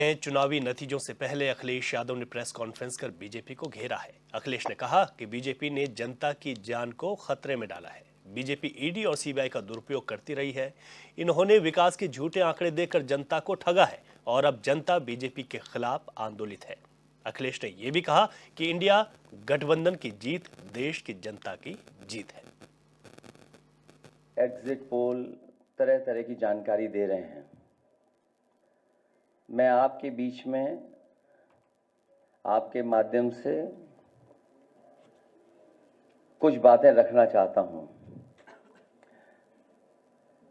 चुनावी नतीजों से पहले अखिलेश यादव ने प्रेस कॉन्फ्रेंस कर बीजेपी को घेरा है। अखिलेश ने कहा कि बीजेपी ने जनता की जान को खतरे में डाला है। बीजेपी ईडी और सीबीआई का दुरुपयोग करती रही है। इन्होंने विकास के झूठे आंकड़े देकर जनता को ठगा है और अब जनता बीजेपी के खिलाफ आंदोलित है। अखिलेश ने यह भी कहा कि इंडिया गठबंधन की जीत देश की जनता की जीत है। एग्जिट पोल तरह तरह की जानकारी दे रहे हैं। मैं आपके बीच में आपके माध्यम से कुछ बातें रखना चाहता हूं।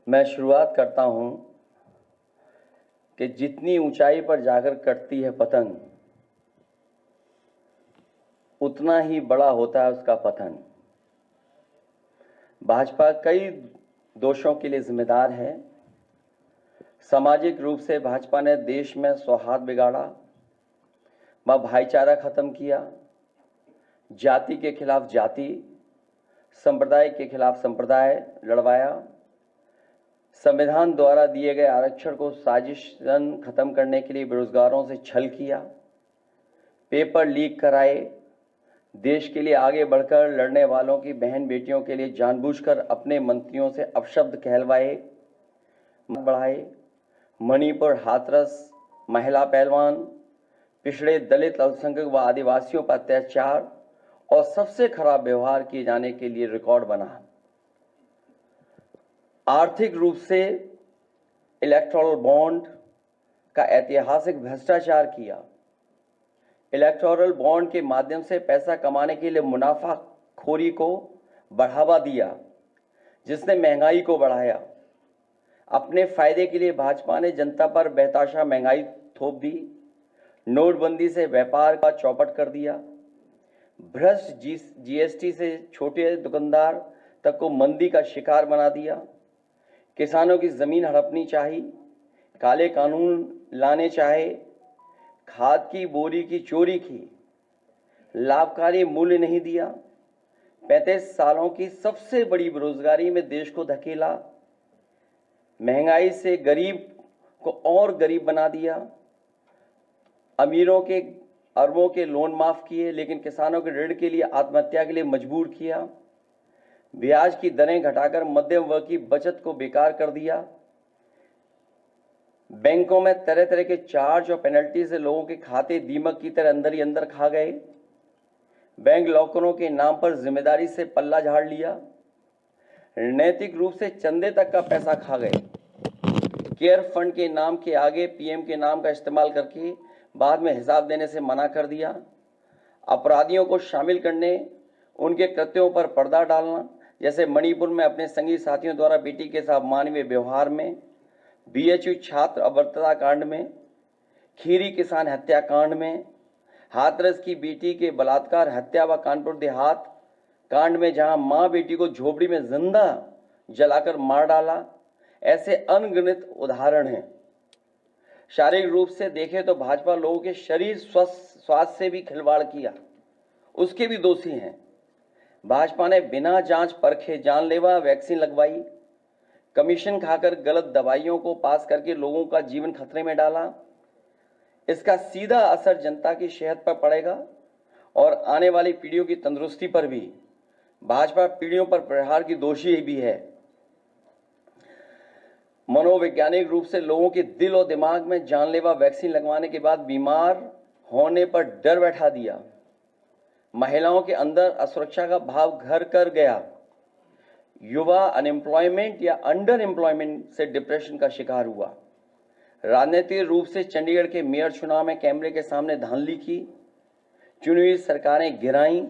मैं शुरुआत करता हूं कि जितनी ऊंचाई पर जाकर कटती है पतंग, उतना ही बड़ा होता है उसका पतन। भाजपा कई दोषों के लिए जिम्मेदार है। सामाजिक रूप से भाजपा ने देश में सौहार्द बिगाड़ा, भाईचारा खत्म किया, जाति के खिलाफ जाति, संप्रदाय के खिलाफ संप्रदाय लड़वाया, संविधान द्वारा दिए गए आरक्षण को साजिशन खत्म करने के लिए बेरोजगारों से छल किया, पेपर लीक कराए, देश के लिए आगे बढ़कर लड़ने वालों की बहन बेटियों के लिए जानबूझकर अपने मंत्रियों से अपशब्द कहलवाए बढ़ाए, मणिपुर हाथरस, महिला पहलवान, पिछड़े दलित अल्पसंख्यक व आदिवासियों पर अत्याचार और सबसे खराब व्यवहार किए जाने के लिए रिकॉर्ड बना। आर्थिक रूप से इलेक्टोरल बॉन्ड का ऐतिहासिक भ्रष्टाचार किया। इलेक्टोरल बॉन्ड के माध्यम से पैसा कमाने के लिए मुनाफाखोरी को बढ़ावा दिया, जिसने महंगाई को बढ़ाया। अपने फायदे के लिए भाजपा ने जनता पर बेतहाशा महंगाई थोप दी, नोटबंदी से व्यापार का चौपट कर दिया, भ्रष्ट जीएसटी से छोटे दुकानदार तक को मंदी का शिकार बना दिया, किसानों की जमीन हड़पनी चाहिए, काले कानून लाने चाहे, खाद की बोरी की चोरी की, लाभकारी मूल्य नहीं दिया, 35 सालों की सबसे बड़ी बेरोजगारी में देश को धकेला, महंगाई से गरीब को और गरीब बना दिया, अमीरों के अरबों के लोन माफ किए लेकिन किसानों के ऋण के लिए आत्महत्या के लिए मजबूर किया, ब्याज की दरें घटाकर मध्यम वर्ग की बचत को बेकार कर दिया, बैंकों में तरह तरह के चार्ज और पेनल्टी से लोगों के खाते दीमक की तरह अंदर ही अंदर खा गए, बैंक लॉकरों के नाम पर जिम्मेदारी से पल्ला झाड़ लिया, नैतिक रूप से चंदे तक का पैसा खा गए, केयर फंड के नाम के आगे पीएम के नाम का इस्तेमाल करके बाद में हिसाब देने से मना कर दिया, अपराधियों को शामिल करने, उनके कृत्यों पर पर्दा डालना, जैसे मणिपुर में अपने संगी साथियों द्वारा बेटी के साथ मानवीय व्यवहार में, बीएचयू छात्र अभद्रता कांड में, खीरी किसान हत्याकांड में, हाथरस की बेटी के बलात्कार हत्या व कानपुर देहात कांड में जहां मां बेटी को झोपड़ी में जिंदा जलाकर मार डाला, ऐसे अनगिनत उदाहरण हैं। शारीरिक रूप से देखें तो भाजपा लोगों के शरीर स्वास्थ्य से भी खिलवाड़ किया, उसके भी दोषी हैं। भाजपा ने बिना जांच परखे जानलेवा वैक्सीन लगवाई, कमीशन खाकर गलत दवाइयों को पास करके लोगों का जीवन खतरे में डाला। इसका सीधा असर जनता की सेहत पर पड़ेगा और आने वाली पीढ़ियों की तंदुरुस्ती पर भी। भाजपा पीढ़ियों पर प्रहार की दोषी भी है। मनोवैज्ञानिक रूप से लोगों के दिल और दिमाग में जानलेवा वैक्सीन लगवाने के बाद बीमार होने पर डर बैठा दिया, महिलाओं के अंदर असुरक्षा का भाव घर कर गया, युवा अनएम्प्लॉयमेंट या अंडर एम्प्लॉयमेंट से डिप्रेशन का शिकार हुआ। राजनीतिक रूप से चंडीगढ़ के मेयर चुनाव में कैमरे के सामने धांधली की, चुनी हुई सरकारें गिराई,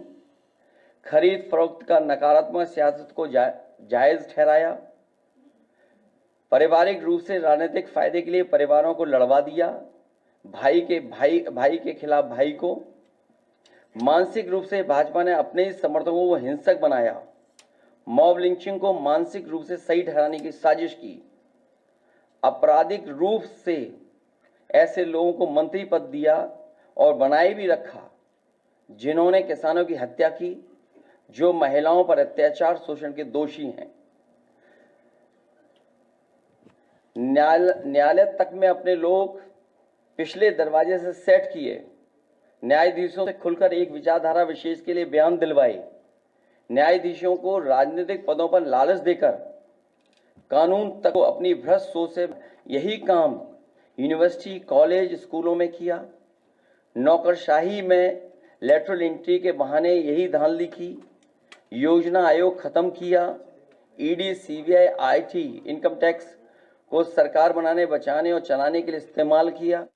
खरीद फरोख्त का नकारात्मक सियासत को जायज ठहराया, पारिवारिक रूप से राजनीतिक फायदे के लिए परिवारों को लड़वा दिया, भाई के खिलाफ भाई को। मानसिक रूप से भाजपा ने अपने ही समर्थकों को हिंसक बनाया, मॉब लिंचिंग को मानसिक रूप से सही ठहराने की साजिश की, आपराधिक रूप से ऐसे लोगों को मंत्री पद दिया और बनाए भी रखा जिन्होंने किसानों की हत्या की, जो महिलाओं पर अत्याचार शोषण के दोषी हैं। न्यायालय तक में अपने लोग पिछले दरवाजे से सेट किए, न्यायाधीशों से खुलकर एक विचारधारा विशेष के लिए बयान दिलवाए, न्यायाधीशों को राजनीतिक पदों पर लालच देकर कानून तक को अपनी भ्रष्ट सोच से यही काम यूनिवर्सिटी, कॉलेज, स्कूलों में किया। नौकरशाही में लेटरल एंट्री के बहाने यही धांधली की। योजना आयोग खत्म किया। ED, CBI, IT, income tax को सरकार बनाने, बचाने और चलाने के लिए इस्तेमाल किया।